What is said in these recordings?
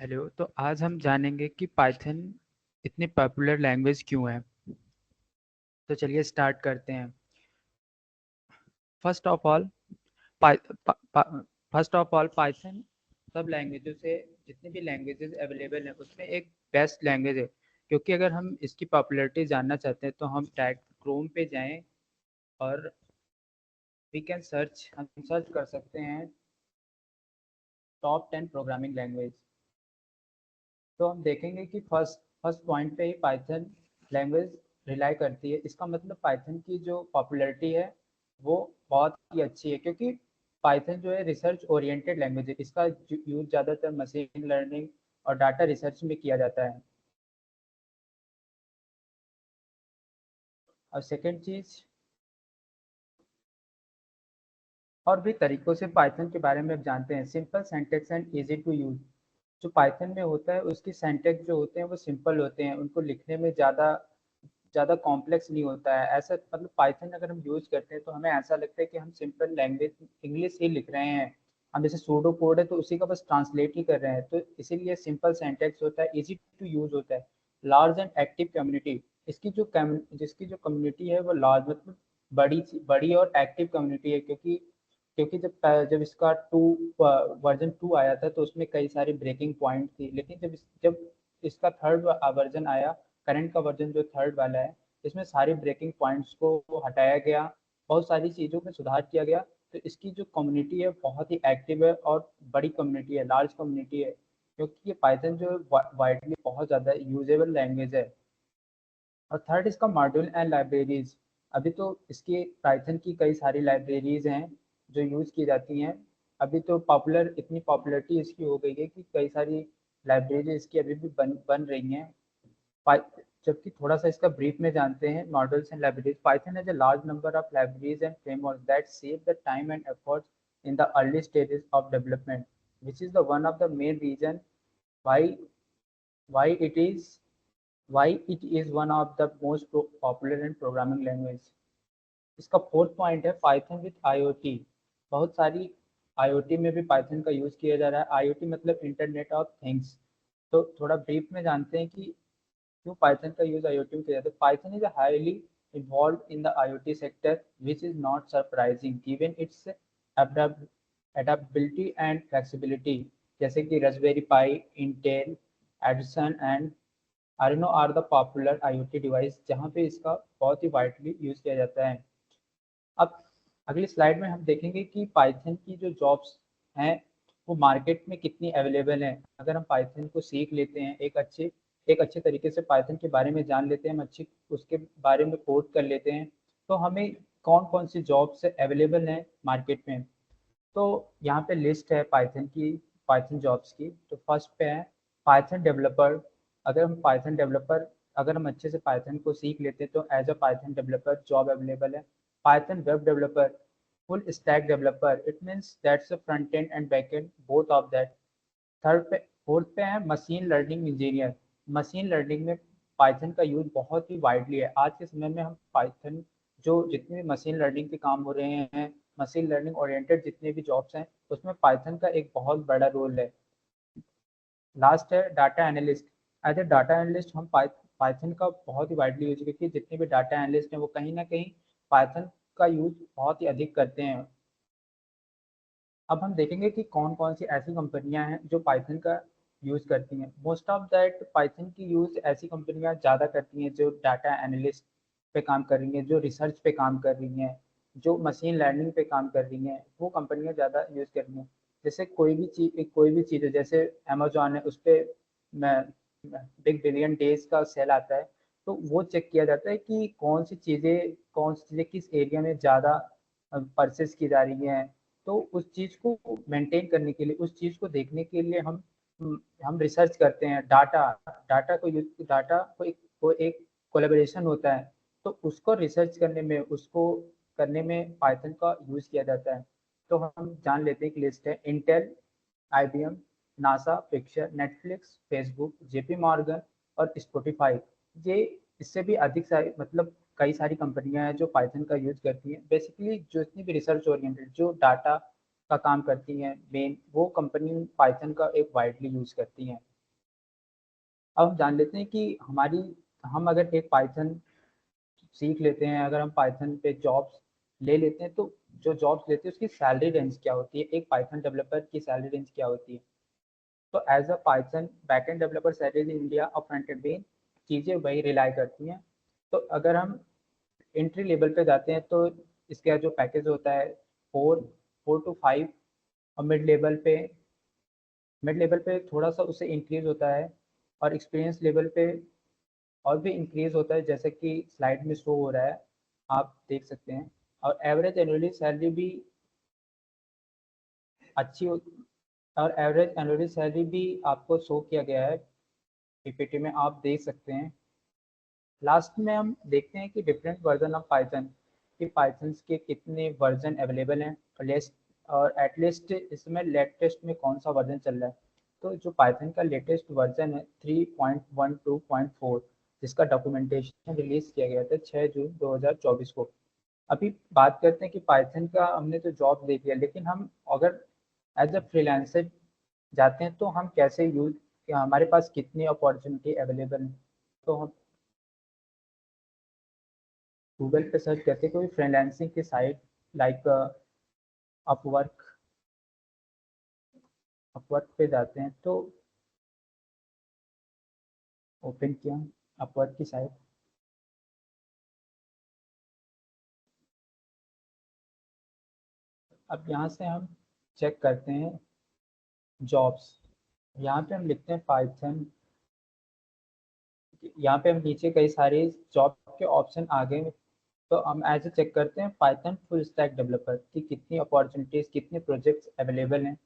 Hello. तो आज हम जानेंगे कि पाइथन इतनी पॉपुलर लैंग्वेज क्यों है। तो चलिए स्टार्ट करते हैं। First of all first of all Python सब लैंग्वेजों से, जितनी भी लैंग्वेजेस अवेलेबल हैं उसमें एक बेस्ट लैंग्वेज है। क्योंकि अगर हम इसकी पॉपुलैरिटी जानना चाहते हैं तो हम डायरेक्ट क्रोम पे जाएं और हम सर्च कर सकते हैं टॉप 10 प्रोग्रामिंग लैंग्वेज। तो हम देखेंगे कि फर्स्ट फर्स्ट पॉइंट पे ही पाइथन लैंग्वेज रिलाई करती है। इसका मतलब पाइथन की जो पॉपुलैरिटी है वो बहुत ही अच्छी है, क्योंकि पाइथन जो है रिसर्च ओरिएंटेड लैंग्वेज है। इसका यूज ज़्यादातर मशीन लर्निंग और डाटा रिसर्च में किया जाता है। और सेकेंड चीज़, और भी तरीकों से पाइथन के बारे में आप जानते हैं। Simple syntax and easy to use. जो पाइथन में होता है उसकी सिंटैक्स जो होते हैं वो सिंपल होते हैं, उनको लिखने में ज़्यादा ज़्यादा कॉम्प्लेक्स नहीं होता है। ऐसा मतलब पाइथन अगर हम यूज़ करते हैं तो हमें ऐसा लगता है कि हम सिंपल लैंग्वेज इंग्लिश ही लिख रहे हैं। हम जैसे सूडो कोड है तो उसी का बस ट्रांसलेट ही कर रहे हैं। तो इसीलिए सिंपल सिंटैक्स होता है, इजी टू यूज़ होता है। Large and active community. जिसकी जो कम्युनिटी है वो लार्ज मतलब बड़ी और एक्टिव कम्युनिटी है। क्योंकि क्योंकि जब इसका वर्जन 2 आया था तो उसमें कई सारी ब्रेकिंग पॉइंट थी। लेकिन जब इसका थर्ड वर्जन आया, करंट का वर्जन जो थर्ड वाला है, इसमें सारे ब्रेकिंग पॉइंट्स को हटाया गया, बहुत सारी चीज़ों में सुधार किया गया। तो इसकी जो कम्युनिटी है बहुत ही एक्टिव है और बड़ी कम्युनिटी है, लार्ज कम्युनिटी है। क्योंकि ये पाइथन जो वाइडली बहुत ज़्यादा यूजेबल लैंग्वेज है। और थर्ड इसका मॉड्यूल एंड लाइब्रेरीज। अभी तो इसकी पाइथन की कई सारी लाइब्रेरीज हैं जो यूज़ की जाती हैं। अभी तो इतनी पॉपुलैरिटी इसकी हो गई है कि कई सारी लाइब्रेरी इसकी अभी भी बन रही हैं। पाइ- जबकि थोड़ा सा इसका ब्रीफ में जानते हैं models and libraries. Python has a large number of libraries and framework that save the time and efforts in the early stages of development, which is the one of the main reason why why it is why it is one of the most popular and programming language। इसका fourth point है Python with IoT. बहुत सारी IoT में भी Python का use किया जा रहा है। आईओटी मतलब इंटरनेट ऑफ थिंग्स। तो थोड़ा ब्रीफ में जानते हैं कि क्यों पाइथन का यूज़ आईओटी में किया जाता है। Python is highly involve in the IoT sector, which is not surprising given its adaptability and flexibility. जैसे कि Raspberry Pi, Intel, Edison and Arduino are the popular IoT device जहाँ पे इसका बहुत ही वाइडली यूज़ किया जाता है। अब अगली स्लाइड में हम देखेंगे कि पाइथन की जो जॉब्स हैं वो मार्केट में कितनी अवेलेबल हैं। अगर हम पाइथन को सीख लेते हैं, एक अच्छे तरीके से पाइथन के बारे में जान लेते हैं, हम अच्छी उसके बारे में कोड कर लेते हैं, तो हमें कौन कौन सी जॉब्स अवेलेबल हैं मार्केट में। तो यहाँ पे लिस्ट है पाइथन जॉब्स की। तो फर्स्ट पे है पाइथन डेवलपर। अगर हम अच्छे से पाइथन को सीख लेते हैं तो as a Python developer job available है। Python web developer, full stack developer, it means that's front end and back end both of that. Fourth पे है machine learning engineer. Machine learning में पाइथन का यूज बहुत ही widely है। आज के समय में हम पाइथन, जो जितने भी मशीन लर्निंग के काम हो रहे हैं, मशीन लर्निंग ओरिएंटेड जितने भी जॉब्स हैं, उसमें पाइथन का एक बहुत बड़ा रोल है। लास्ट है data analyst. As a data analyst हम पाइथन का बहुत ही वाइडली यूज, क्योंकि जितने भी डाटा एनालिस्ट हैं वो कहीं ना कहीं पाइथन का यूज बहुत ही अधिक करते हैं। अब हम देखेंगे कि कौन कौन सी ऐसी कंपनियां हैं जो पाइथन का यूज़ करती हैं। मोस्ट ऑफ दैट पाइथन की यूज़ ऐसी कंपनियां ज़्यादा करती हैं जो डाटा एनालिस्ट पे काम कर रही हैं, जो रिसर्च पे काम कर रही हैं, जो मशीन लर्निंग पे काम कर रही हैं, वो कंपनियां ज़्यादा यूज़ कर रही हैं। जैसे कोई भी चीज़ है, जैसे अमेजोन है, उस पर बिग बिलियन डेज का सेल आता है। तो वो चेक किया जाता है कि कौन सी चीज़ें किस एरिया में ज़्यादा परचेस की जा रही हैं। तो उस चीज़ को मेंटेन करने के लिए, उस चीज़ को देखने के लिए हम रिसर्च करते हैं। डाटा को एक कोलेबोरेशन होता है। तो उसको रिसर्च करने में पाइथन का यूज़ किया जाता है। तो हम जान लेते हैं कि लिस्ट है Intel, IBM, NASA, picture, Netflix, Facebook, JP Morgan और स्पॉटिफाई। ये इससे भी अधिक सारी मतलब कई सारी कंपनियां हैं जो पाइथन का यूज करती हैं। बेसिकली जो इतनी भी रिसर्च ओरिएंटेड, जो डाटा का काम करती हैं मेन, वो कंपनी पाइथन का एक वाइडली यूज़ करती हैं। अब हम जान लेते हैं कि हम अगर एक पाइथन सीख लेते हैं, अगर हम पाइथन पे जॉब्स ले लेते हैं, तो जो जॉब्स लेते हैं उसकी सैलरी रेंज क्या होती है, एक पाइथन डेवलपर की सैलरी रेंज क्या होती है। तो as a Python backend developer salary in India और फ्रंट एंड में चीज़ें वही रिलाई करती हैं। तो अगर हम एंट्री लेवल पे जाते हैं तो इसका जो पैकेज होता है 4 to 5, और मिड लेवल पे थोड़ा सा उससे इंक्रीज होता है, और एक्सपीरियंस लेवल पे और भी इंक्रीज होता है, जैसे कि स्लाइड में शो हो रहा है, आप देख सकते हैं। और एवरेज एनुअली सैलरी भी अच्छी हो, और एवरेज एनुअली सैलरी भी आपको शो किया गया है, पीपीटी में आप देख सकते हैं। लास्ट में हम देखते हैं कि डिफरेंट वर्जन ऑफ पाइथन, कि पाइथन के कितने वर्जन अवेलेबल हैं, और एटलीस्ट इसमें लेटेस्ट में कौन सा वर्जन चल रहा है। तो जो पाइथन का लेटेस्ट वर्जन है 3.12.4, जिसका डॉक्यूमेंटेशन रिलीज किया गया था 6 जून 2024 को। अभी बात करते हैं कि पाइथन का हमने तो जॉब देख लिया, लेकिन हम अगर एज अ फ्रीलांसर जाते हैं तो हम कैसे यूज, हमारे पास कितनी अपॉर्चुनिटी अवेलेबल है। तो हम गूगल पे सर्च करते कोई फ्रीलांसिंग की साइट, लाइक अपवर्क, अपवर्क पे जाते हैं तो ओपन किया अपवर्क की साइट। अब यहाँ से हम चेक करते हैं जॉब्स, यहाँ पे हम लिखते हैं पाइथन, यहाँ पे हम नीचे कई सारे जॉब के ऑप्शन आ गए। तो हम ऐसे चेक करते हैं पाइथन फुल स्टैक डेवलपर की कितनी अपॉर्चुनिटीज़, कितने प्रोजेक्ट्स अवेलेबल हैं।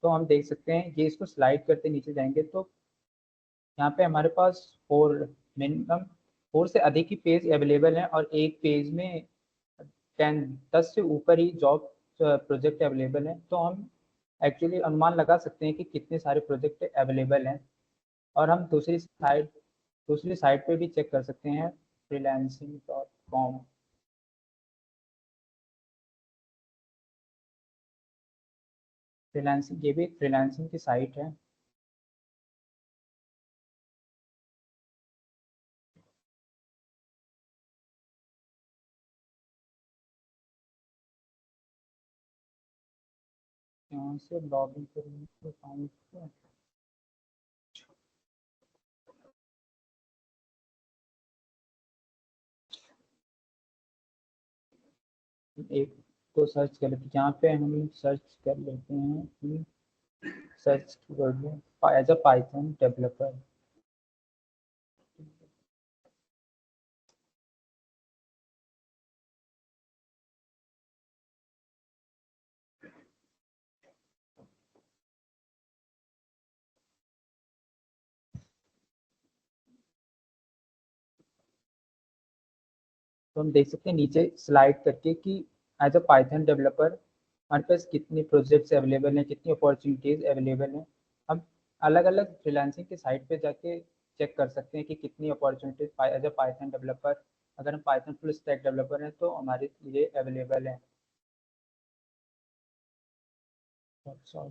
तो हम देख सकते हैं, ये इसको स्लाइड करते नीचे जाएंगे तो यहाँ पे हमारे पास मिनिमम 4 से अधिक ही पेज अवेलेबल हैं, और एक पेज में 10 से ऊपर ही जॉब प्रोजेक्ट अवेलेबल हैं। तो हम एक्चुअली अनुमान लगा सकते हैं कि कितने सारे प्रोजेक्ट अवेलेबल हैं। और हम दूसरी साइट पे भी चेक कर सकते हैं, freelancing.com। फ्रीलांसिंग, ये भी एक फ्रीलांसिंग की साइट है। यहाँ से लॉग इन करेंगे अकाउंट को। एक तो सर्च कर लेते, यहाँ पे हम सर्च कर लेते हैं कि सर्च कीवर्ड में एज अ पाइथन डेवलपर। तो हम देख सकते हैं नीचे स्लाइड करके कि एज अ पाइथन डेवलपर हमारे पास कितने प्रोजेक्ट्स अवेलेबल हैं, कितनी अपॉर्चुनिटीज़ अवेलेबल हैं। हम अलग अलग फ्रीलांसिंग के साइट पे जाके चेक कर सकते हैं कि कितनी opportunities as a Python developer, अगर हम पाइथन फुल स्टैक डेवलपर हैं तो हमारे लिए अवेलेबल हैं। अच्छा।